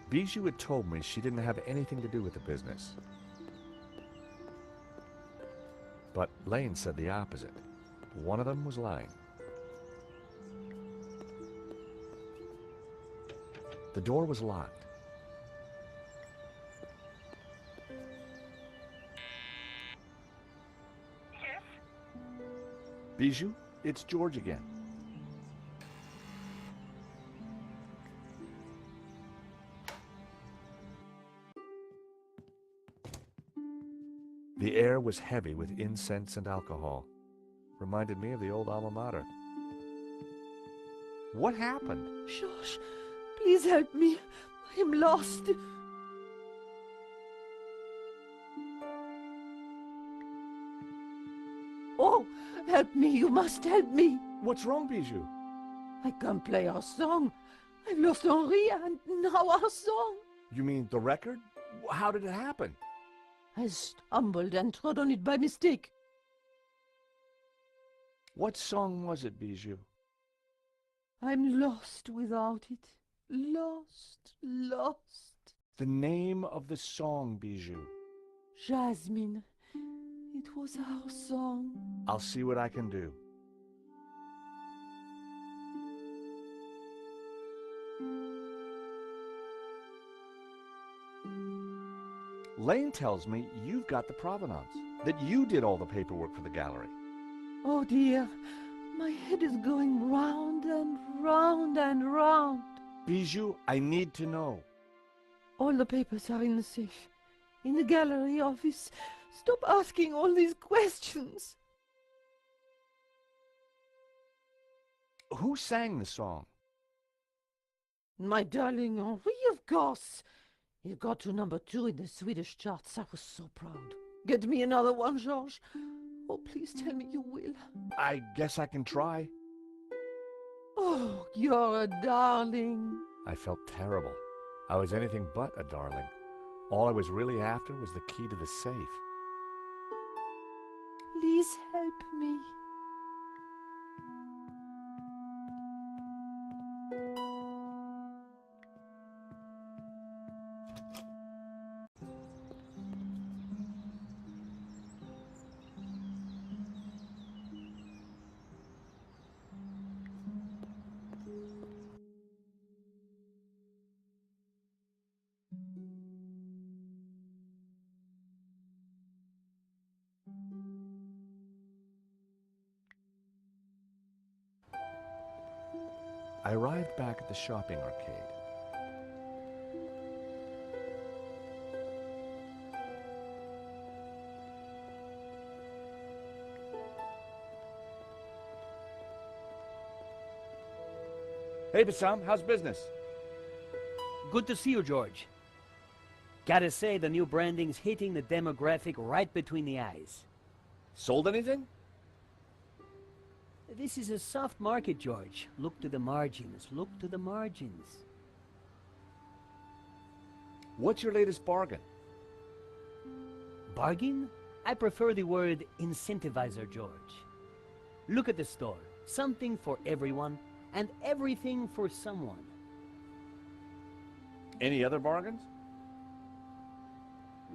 Bijou had told me she didn't have anything to do with the business. But Lane said the opposite. One of them was lying. The door was locked. Yes? Bijou, it's George again. The air was heavy with incense and alcohol. Reminded me of the old alma mater. What happened? George, please help me. I am lost. Oh, help me. You must help me. What's wrong, Bijou? I can't play our song. I've lost Henri and now our song. You mean the record? How did it happen? I stumbled and trod on it by mistake. What song was it, Bijou? I'm lost without it. Lost, lost. The name of the song, Bijou. Jasmine. It was our song. I'll see what I can do. Lane tells me you've got the provenance, that you did all the paperwork for the gallery. Oh dear, my head is going round and round and round. Bijou, I need to know. All the papers are in the safe, in the gallery office. Stop asking all these questions. Who sang the song? My darling Henri, of course. It got to #2 in the Swedish charts. I was so proud. Get me another one, Georges. Oh, please tell me you will. I guess I can try. Oh, you're a darling. I felt terrible. I was anything but a darling. All I was really after was the key to the safe. Please help me. I arrived back at the shopping arcade. Hey, Bassam, how's business? Good to see you, George. Gotta say, the new branding's hitting the demographic right between the eyes. Sold anything? This is a soft market, George. Look to the margins. Look to the margins. What's your latest bargain? Bargain? I prefer the word incentivizer, George. Look at the store. Something for everyone, and everything for someone. Any other bargains?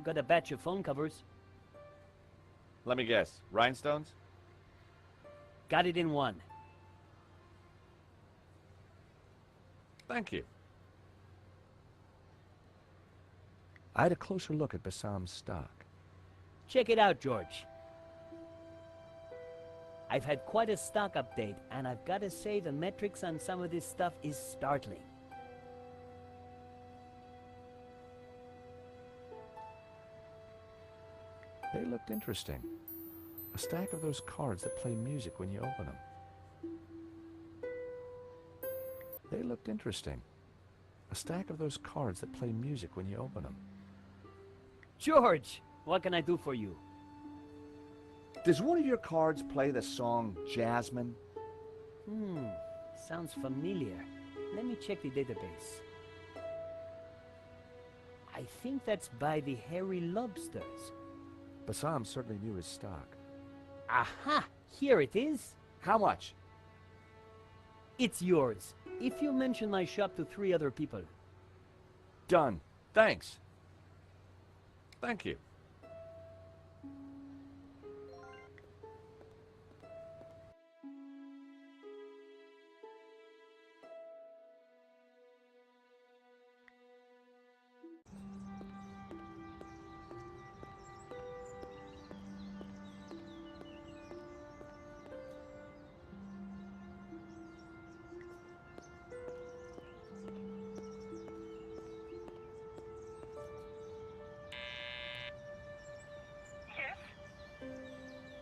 Got a batch of phone covers. Let me guess. Rhinestones? Got it in one. Thank you. I had a closer look at Bassam's stock. Check it out, George. I've had quite a stock update, and I've got to say the metrics on some of this stuff is startling. They looked interesting. A stack of those cards that play music when you open them. They looked interesting. A stack of those cards that play music when you open them. George, what can I do for you? Does one of your cards play the song Jasmine? Sounds familiar. Let me check the database. I think that's by the Hairy Lobsters. Bassam certainly knew his stock. Aha! Here it is. How much? It's yours, if you mention my shop to 3 other people. Done. Thanks. Thank you.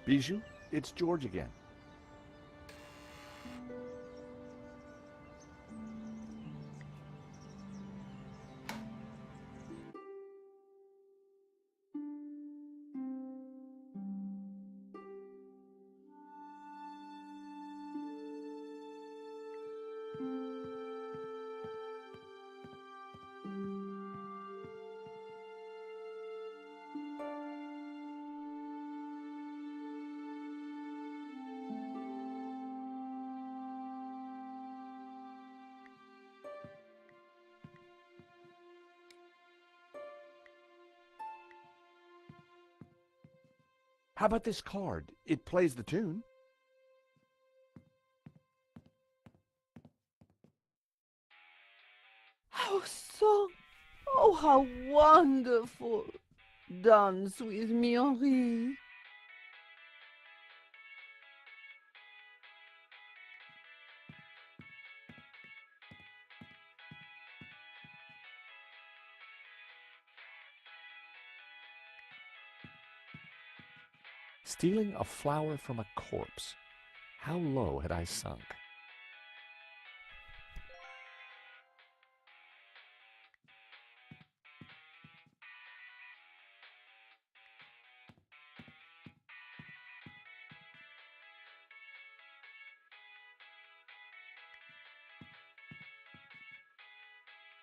Bijou, it's George again. How about this card? It plays the tune. Our song! Oh, how wonderful! Dance with me, Henri. Stealing a flower from a corpse. How low had I sunk?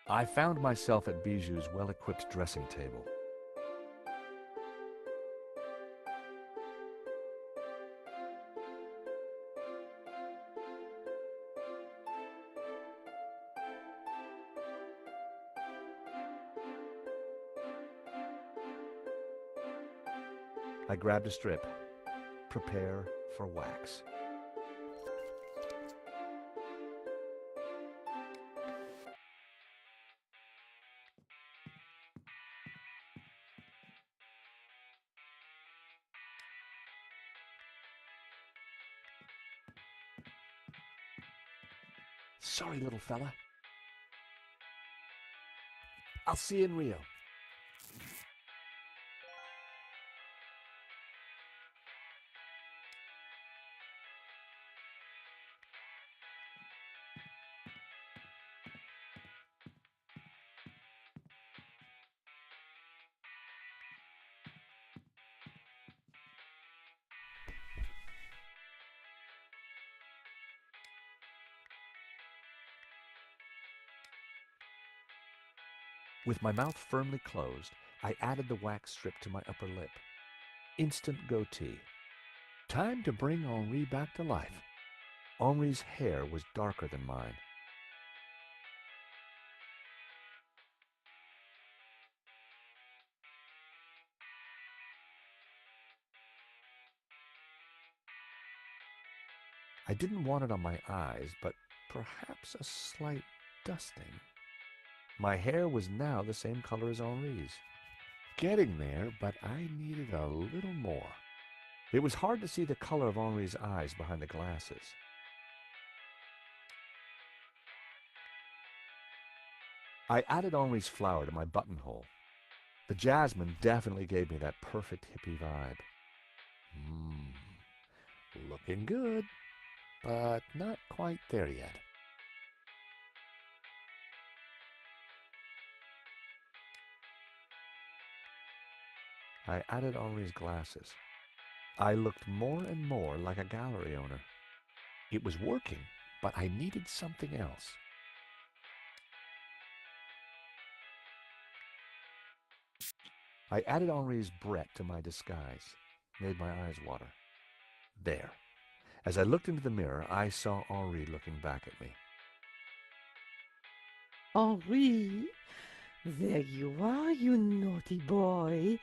I found myself at Bijou's well-equipped dressing table. I grabbed a strip. Prepare for wax. Sorry, little fella. I'll see you in Rio. With my mouth firmly closed, I added the wax strip to my upper lip. Instant goatee. Time to bring Henri back to life. Henri's hair was darker than mine. I didn't want it on my eyes, but perhaps a slight dusting. My hair was now the same color as Henri's. Getting there, but I needed a little more. It was hard to see the color of Henri's eyes behind the glasses. I added Henri's flower to my buttonhole. The jasmine definitely gave me that perfect hippie vibe. Looking good, but not quite there yet. I added Henri's glasses. I looked more and more like a gallery owner. It was working, but I needed something else. I added Henri's Brett to my disguise, made my eyes water. There. As I looked into the mirror, I saw Henri looking back at me. Henri, There you are, you naughty boy.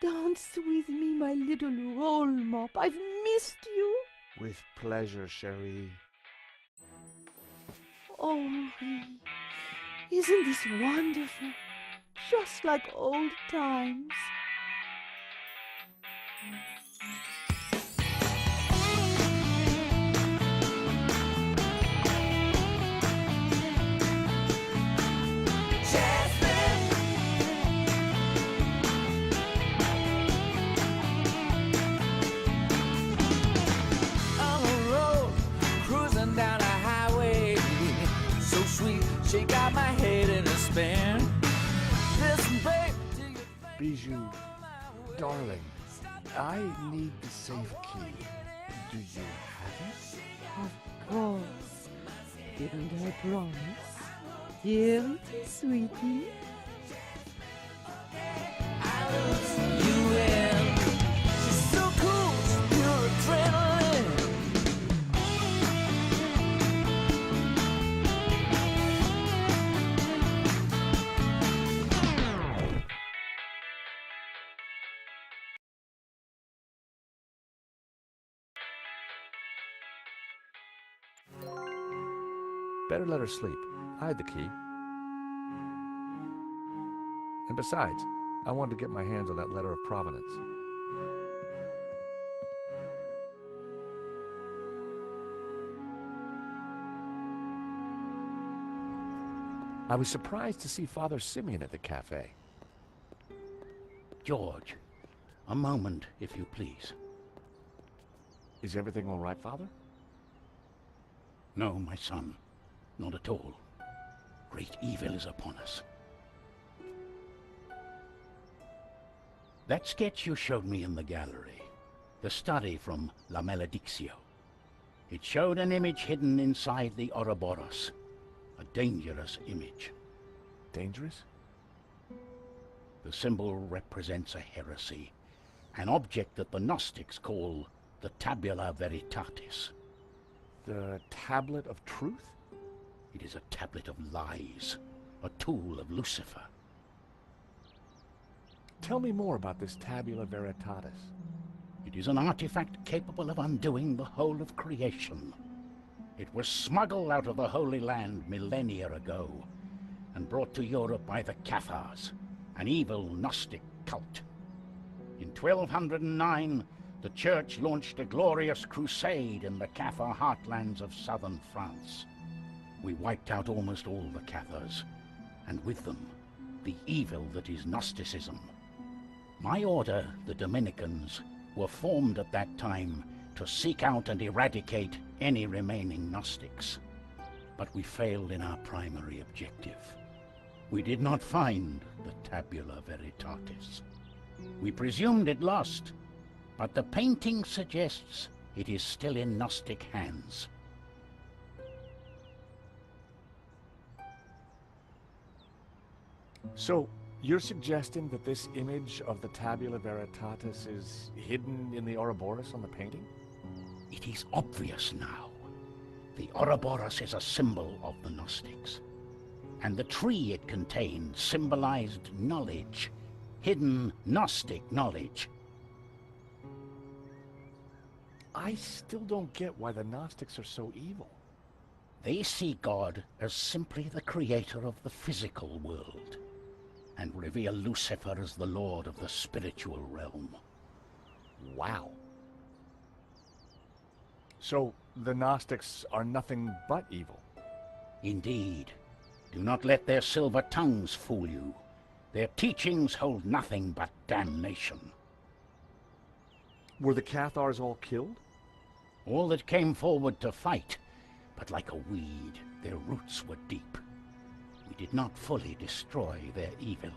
Dance with me, my little roll mop. I've missed you. With pleasure, Cherie. Oh, Henri, isn't this wonderful? Just like old times. She got my head in a spin. Listen, babe, do you think Bijou, darling, I need the safe key. Do you have it? Of course. Didn't I promise? Here it is, sweetie. I lose you in? She's so cool, she's pure adrenaline. Better let her sleep. I had the key. And besides, I wanted to get my hands on that letter of provenance. I was surprised to see Father Simeon at the cafe. George, a moment, if you please. Is everything all right, Father? No, my son, not at all. Great evil is upon us. That sketch you showed me in the gallery, the study from La Maledictio, it showed an image hidden inside the Ouroboros, a dangerous image. Dangerous? The symbol represents a heresy, an object that the Gnostics call the Tabula Veritatis. The Tablet of Truth? It is a tablet of lies, a tool of Lucifer. Tell me more about this Tabula Veritatis. It is an artifact capable of undoing the whole of creation. It was smuggled out of the Holy Land millennia ago and brought to Europe by the Cathars, an evil Gnostic cult. In 1209, the Church launched a glorious crusade in the Cathar heartlands of southern France. We wiped out almost all the Cathars, and with them, the evil that is Gnosticism. My order, the Dominicans, were formed at that time to seek out and eradicate any remaining Gnostics. But we failed in our primary objective. We did not find the Tabula Veritatis. We presumed it lost, but the painting suggests it is still in Gnostic hands. So, you're suggesting that this image of the Tabula Veritatis is hidden in the Ouroboros on the painting? It is obvious now. The Ouroboros is a symbol of the Gnostics, and the tree it contained symbolized knowledge, hidden Gnostic knowledge. I still don't get why the Gnostics are so evil. They see God as simply the creator of the physical world, and revere Lucifer as the lord of the spiritual realm. Wow. So, the Gnostics are nothing but evil? Indeed. Do not let their silver tongues fool you. Their teachings hold nothing but damnation. Were the Cathars all killed? All that came forward to fight, but like a weed, their roots were deep. We did not fully destroy their evil.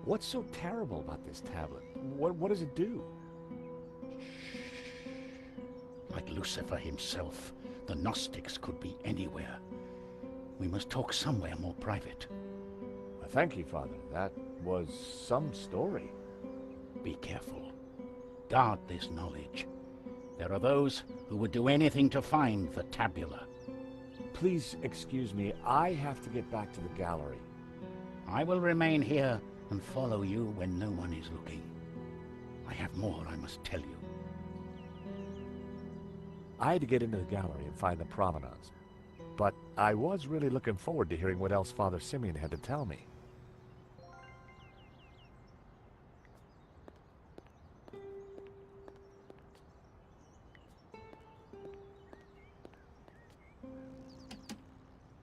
What's so terrible about this tablet? What does it do? Like Lucifer himself, the Gnostics could be anywhere. We must talk somewhere more private. Well, thank you, Father. That was some story. Be careful. Guard this knowledge. There are those who would do anything to find the tabula. Please excuse me. I have to get back to the gallery. I will remain here and follow you when no one is looking. I have more I must tell you. I had to get into the gallery and find the provenance. But I was really looking forward to hearing what else Father Simeon had to tell me.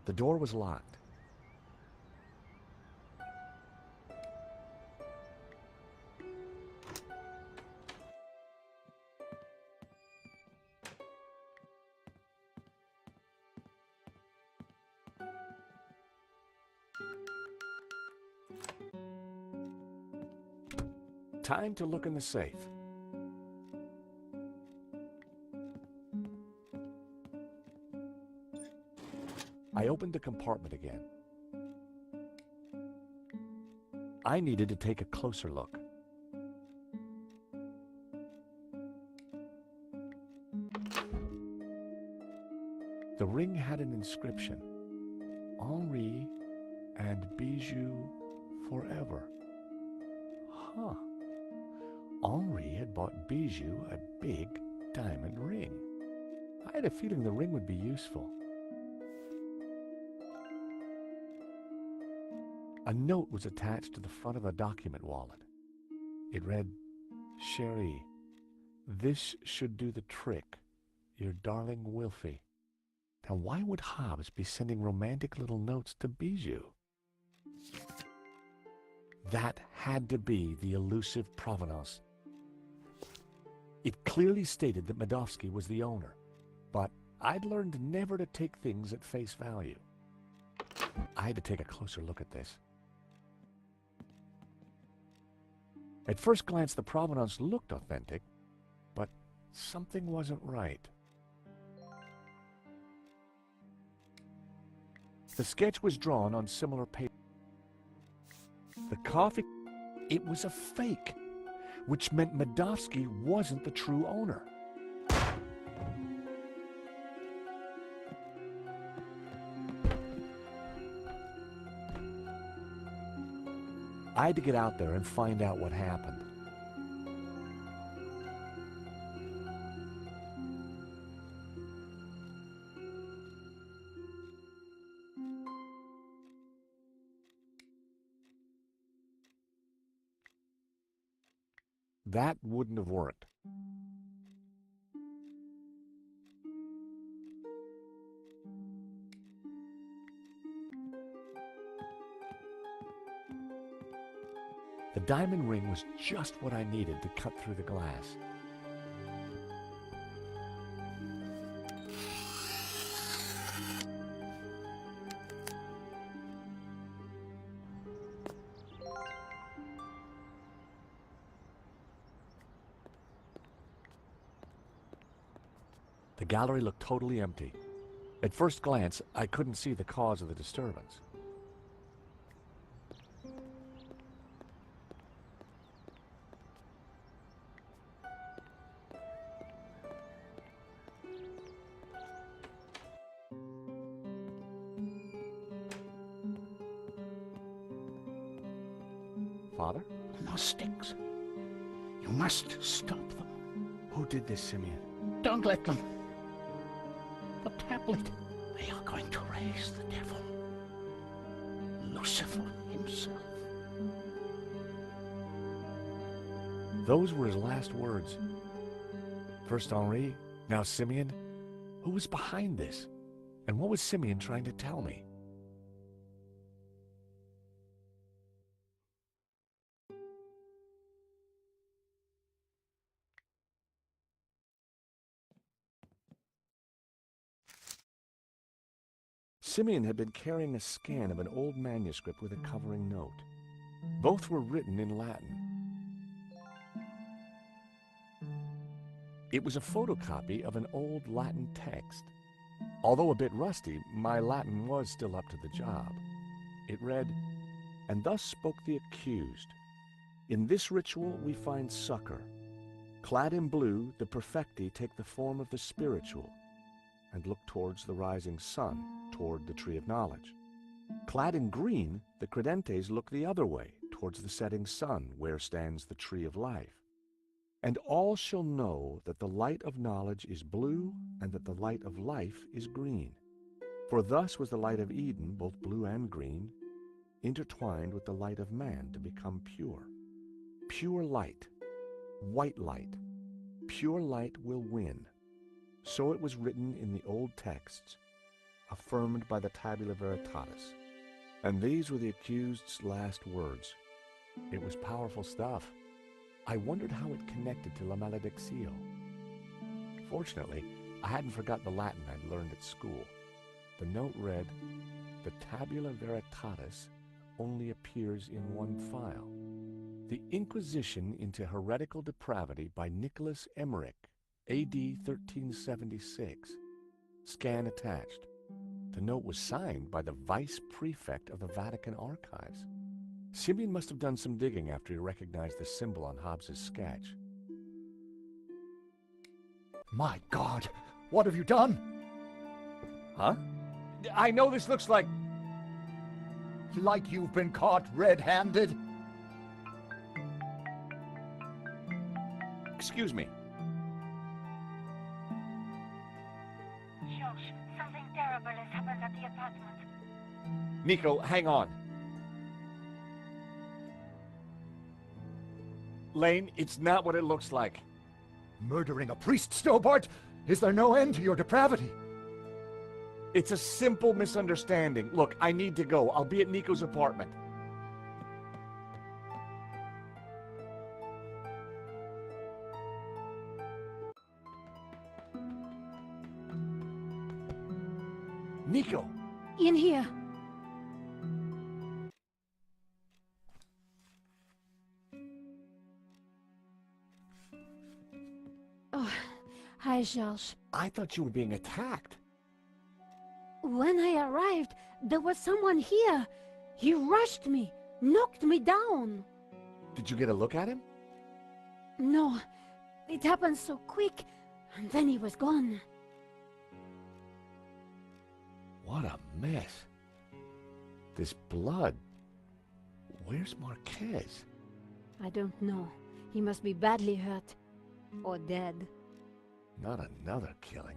The door was locked. Time to look in the safe. I opened the compartment again. I needed to take a closer look. The ring had an inscription. Henri and Bijou forever. Huh. Henri had bought Bijou a big diamond ring. I had a feeling the ring would be useful. A note was attached to the front of a document wallet. It read, "Chérie, this should do the trick. Your darling Wilfie." Now why would Hobbs be sending romantic little notes to Bijou? That had to be the elusive provenance. It clearly stated that Medovsky was the owner, but I'd learned never to take things at face value. I had to take a closer look at this. At first glance, the provenance looked authentic, but something wasn't right. The sketch was drawn on similar paper. The coffee, it was a fake, which meant Medovsky wasn't the true owner. I had to get out there and find out what happened. That wouldn't have worked. The diamond ring was just what I needed to cut through the glass. The gallery looked totally empty. At first glance, I couldn't see the cause of the disturbance. Father? The Gnostics. You must stop them. Who did this, Simeon? Don't let them. The tablet. They are going to raise the devil. Lucifer himself. Those were his last words. First Henri, now Simeon. Who was behind this? And what was Simeon trying to tell me? Simeon had been carrying a scan of an old manuscript with a covering note. Both were written in Latin. It was a photocopy of an old Latin text. Although a bit rusty, my Latin was still up to the job. It read, "And thus spoke the accused. In this ritual we find succor. Clad in blue, the perfecti take the form of the spiritual and look towards the rising sun, toward the tree of knowledge. Clad in green, the Credentes look the other way, towards the setting sun, where stands the tree of life. And all shall know that the light of knowledge is blue, and that the light of life is green. For thus was the light of Eden, both blue and green, intertwined with the light of man to become pure. Pure light, white light, pure light will win. So it was written in the old texts, affirmed by the Tabula Veritatis. And these were the accused's last words. It was powerful stuff. I wondered how it connected to La Maledictio. Fortunately, I hadn't forgotten the Latin I'd learned at school. The note read, "The Tabula Veritatis only appears in one file. The Inquisition into Heretical Depravity by Nicholas Emmerich, A.D. 1376. Scan attached." The note was signed by the Vice Prefect of the Vatican Archives. Simeon must have done some digging after he recognized the symbol on Hobbes's sketch. My God, what have you done? Huh? I know this looks like... Like you've been caught red-handed? Excuse me. Josh, something terrible has happened at the apartment. Nico, hang on. Lane, it's not what it looks like. Murdering a priest, Stobart? Is there no end to your depravity? It's a simple misunderstanding. Look, I need to go. I'll be at Nico's apartment. Nico! In here. Oh, hi, George. I thought you were being attacked. When I arrived, there was someone here. He rushed me, knocked me down. Did you get a look at him? No, it happened so quick, and then he was gone. What a mess. This blood. Where's Marquez? I don't know. He must be badly hurt. Or dead. Not another killing.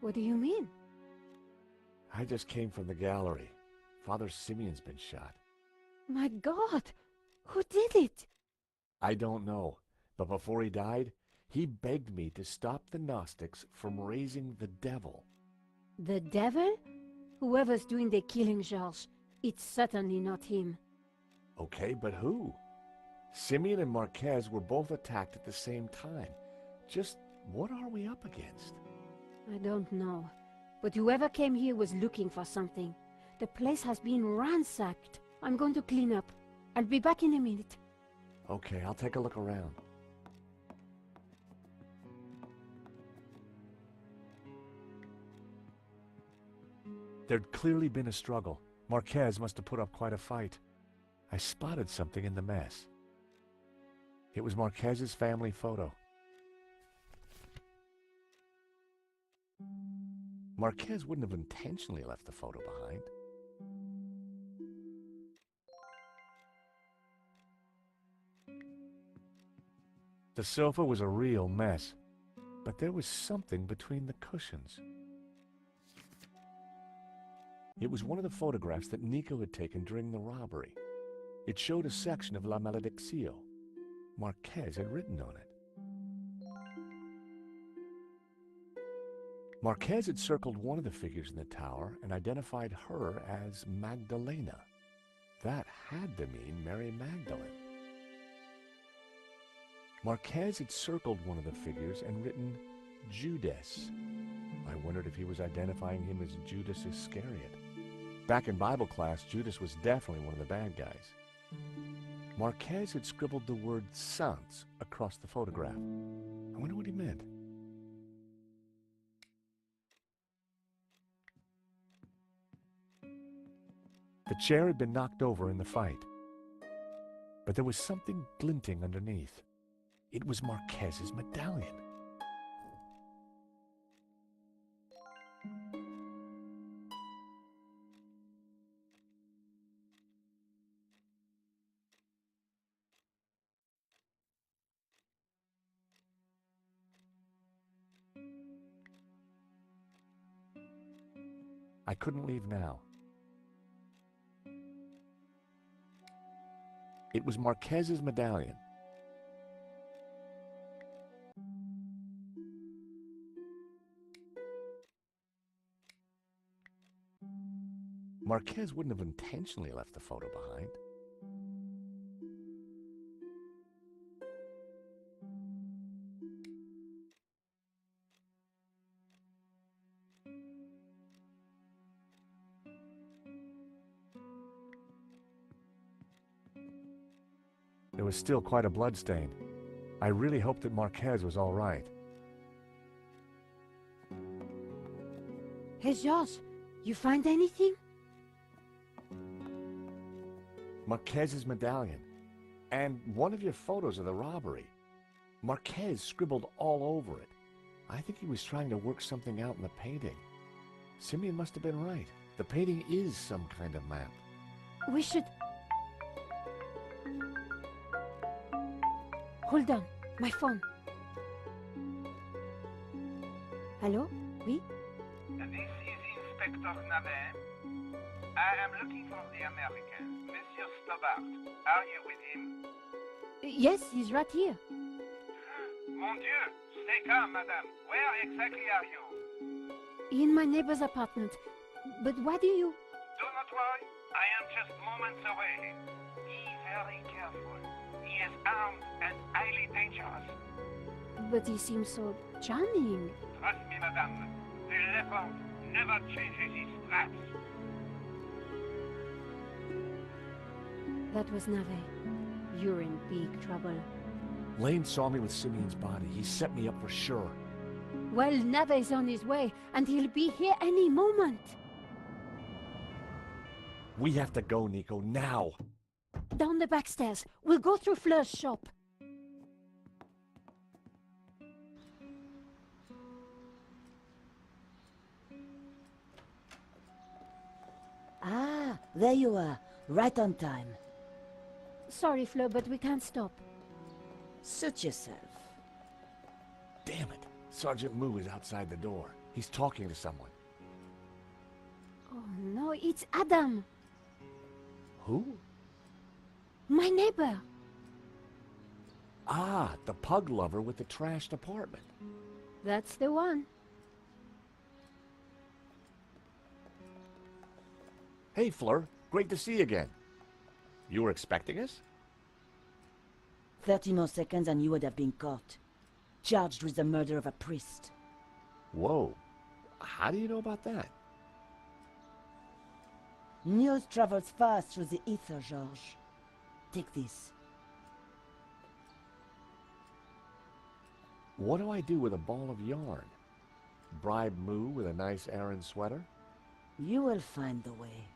What do you mean? I just came from the gallery. Father Simeon's been shot. My God! Who did it? I don't know, but before he died, he begged me to stop the Gnostics from raising the devil. The devil? Whoever's doing the killing, George, it's certainly not him. Okay, but who? Simeon and Marquez were both attacked at the same time. Just what are we up against? I don't know. But whoever came here was looking for something. The place has been ransacked. I'm going to clean up. I'll be back in a minute. Okay, I'll take a look around. There'd clearly been a struggle. Marquez must have put up quite a fight. I spotted something in the mess. It was Marquez's family photo. Marquez wouldn't have intentionally left the photo behind. The sofa was a real mess, but there was something between the cushions. It was one of the photographs that Nico had taken during the robbery. It showed a section of La Maledictio. Marquez had written on it. Marquez had circled one of the figures in the tower and identified her as Magdalena. That had to mean Mary Magdalene. Marquez had circled one of the figures and written Judas. I wondered if he was identifying him as Judas Iscariot. Back in Bible class, Judas was definitely one of the bad guys. Marquez had scribbled the word Saints across the photograph. I wonder what he meant. The chair had been knocked over in the fight, but there was something glinting underneath. It was Marquez's medallion. I couldn't leave now. It was Marquez's medallion. Marquez wouldn't have intentionally left the photo behind. There was still quite a bloodstain. I really hoped that Marquez was all right. Hey, George, you find anything? Marquez's medallion. And one of your photos of the robbery. Marquez scribbled all over it. I think he was trying to work something out in the painting. Simeon must have been right. The painting is some kind of map. We should... Hold on, my phone. Hello? Oui? This is Inspector Navet. I am looking for the American, Monsieur Stobart. Are you with him? Yes, he's right here. Mon Dieu! Stay calm, madame. Where exactly are you? In my neighbor's apartment. But why do you... Do not worry. I am just moments away. Be very careful. He is armed and highly dangerous. But he seems so charming. Trust me, madame. The leopard never changes his tracks. That was Nave. You're in big trouble. Lane saw me with Simeon's body. He set me up for sure. Well, Nave's on his way, and he'll be here any moment. We have to go, Nico, now. Down the back stairs. We'll go through Fleur's shop. Ah, there you are. Right on time. Sorry, Fleur, but we can't stop. Suit yourself. Damn it. Sergeant Moo is outside the door. He's talking to someone. Oh no, it's Adam. Who? My neighbor. Ah, the pug lover with the trashed apartment. That's the one. Hey, Fleur. Great to see you again. You were expecting us? 30 more seconds and you would have been caught. Charged with the murder of a priest. Whoa. How do you know about that? News travels fast through the ether, Georges. Take this. What do I do with a ball of yarn? Bribe Moo with a nice Aran sweater? You will find the way.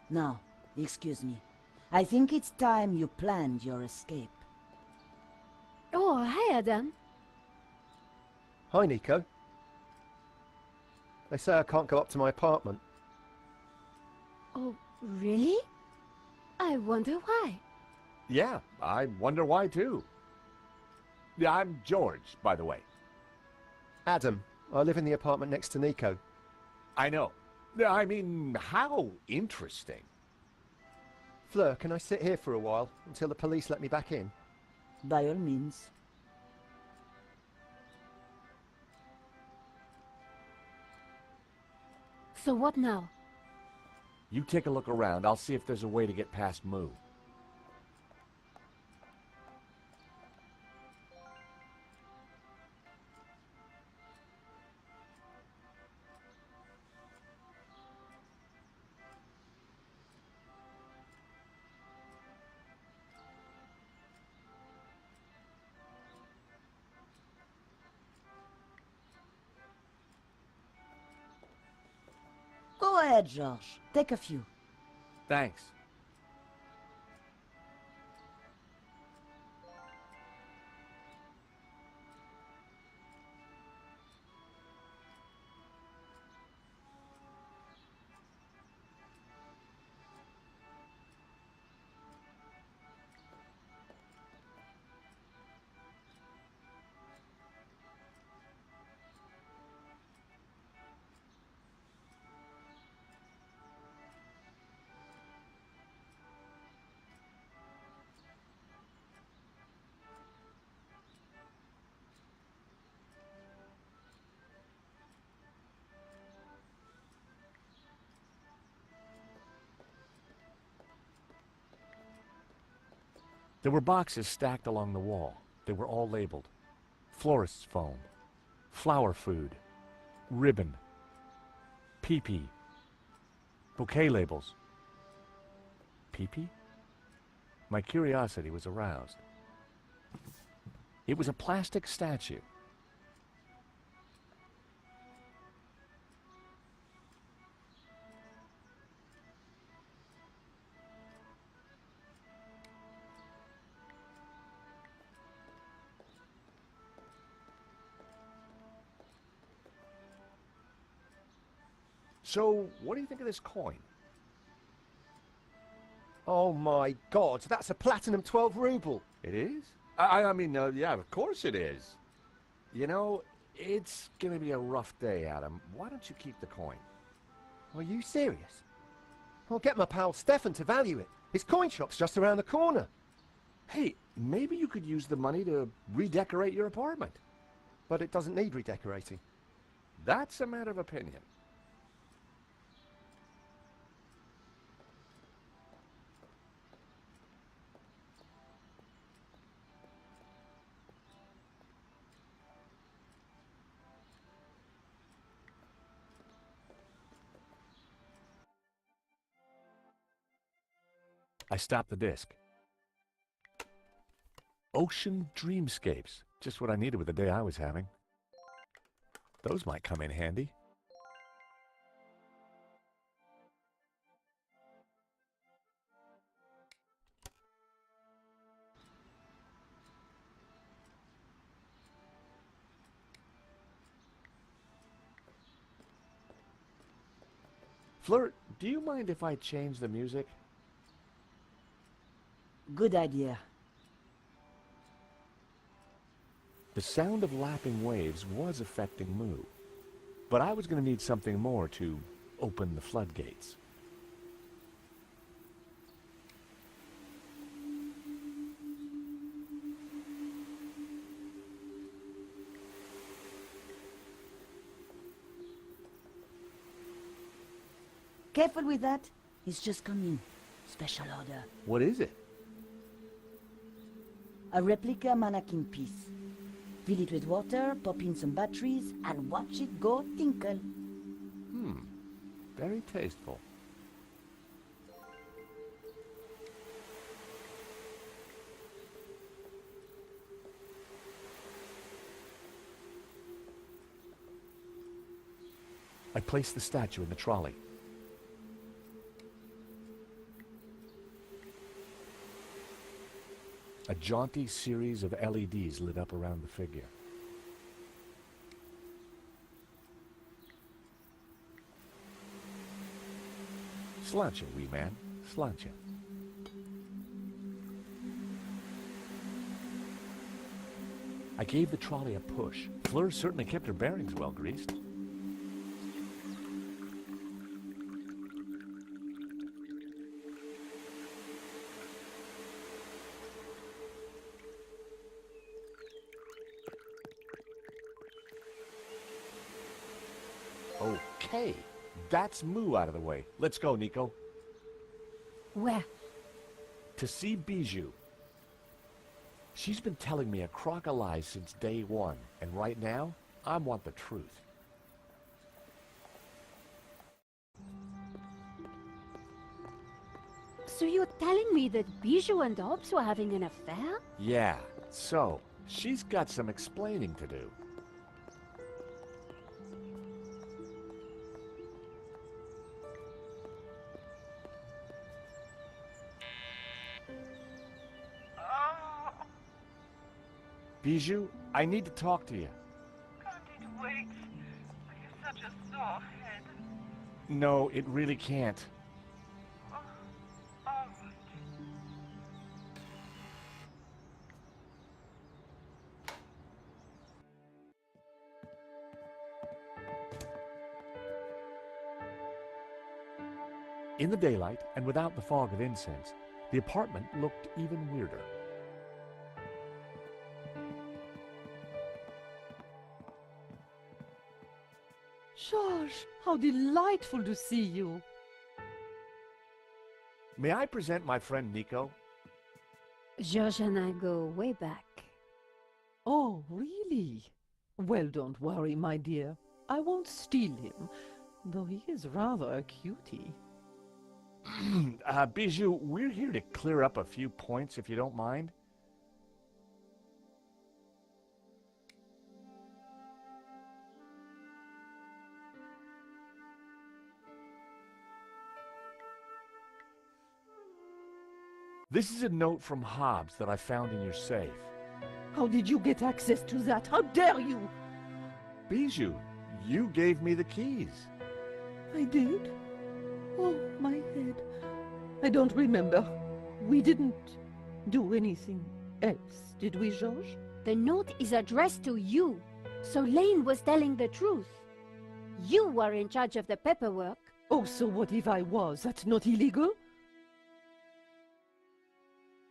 Now, excuse me. I think it's time you planned your escape. Oh, hi, Adam. Hi, Nico. They say I can't go up to my apartment. Oh, really? I wonder why. Yeah, I wonder why too. Yeah, I'm George, by the way. Adam, I live in the apartment next to Nico. I know. I mean, how interesting. Fleur, can I sit here for a while until the police let me back in? By all means. So what now? You take a look around. I'll see if there's a way to get past Moo. Go ahead, Georges. Take a few. Thanks. There were boxes stacked along the wall. They were all labeled. Florist's foam, flower food, ribbon, pee-pee, bouquet labels. Pee-pee? My curiosity was aroused. It was a plastic statue. So, what do you think of this coin? Oh my god, that's a platinum 12 ruble. It is? Yeah, of course it is. You know, it's gonna be a rough day, Adam. Why don't you keep the coin? Are you serious? I'll get my pal Stefan to value it. His coin shop's just around the corner. Hey, maybe you could use the money to redecorate your apartment. But it doesn't need redecorating. That's a matter of opinion. I stopped the disc. Ocean Dreamscapes. Just what I needed with the day I was having. Those might come in handy. Fleur, do you mind if I change the music? Good idea. The sound of lapping waves was affecting Moo, but I was going to need something more to open the floodgates. Careful with that. He's just come in. Special order. What is it? A replica mannequin piece. Fill it with water, pop in some batteries, and watch it go tinkle. Very tasteful. I placed the statue in the trolley. A jaunty series of LEDs lit up around the figure. Sláinte, wee man. Sláinte. I gave the trolley a push. Fleur certainly kept her bearings well greased. Okay, that's Moo out of the way. Let's go, Nico. Where? To see Bijou. She's been telling me a crock of lies since day one, and right now, I want the truth. So you're telling me that Bijou and Hobbs were having an affair? Yeah, so, she's got some explaining to do. Bijou, I need to talk to you. Can't it wait? I have such a sore head. No, it really can't. Oh, all right. In the daylight, and without the fog of incense, the apartment looked even weirder. George, how delightful to see you. May I present my friend Nico? George and I go way back. Oh, really? Well, don't worry, my dear. I won't steal him, though he is rather a cutie. Bijou, we're here to clear up a few points, if you don't mind. This is a note from Hobbs that I found in your safe. How did you get access to that? How dare you? Bijou, you gave me the keys. I did? Oh, my head. I don't remember. We didn't do anything else, did we, George? The note is addressed to you, so Lane was telling the truth. You were in charge of the paperwork. Oh, so what if I was? That's not illegal?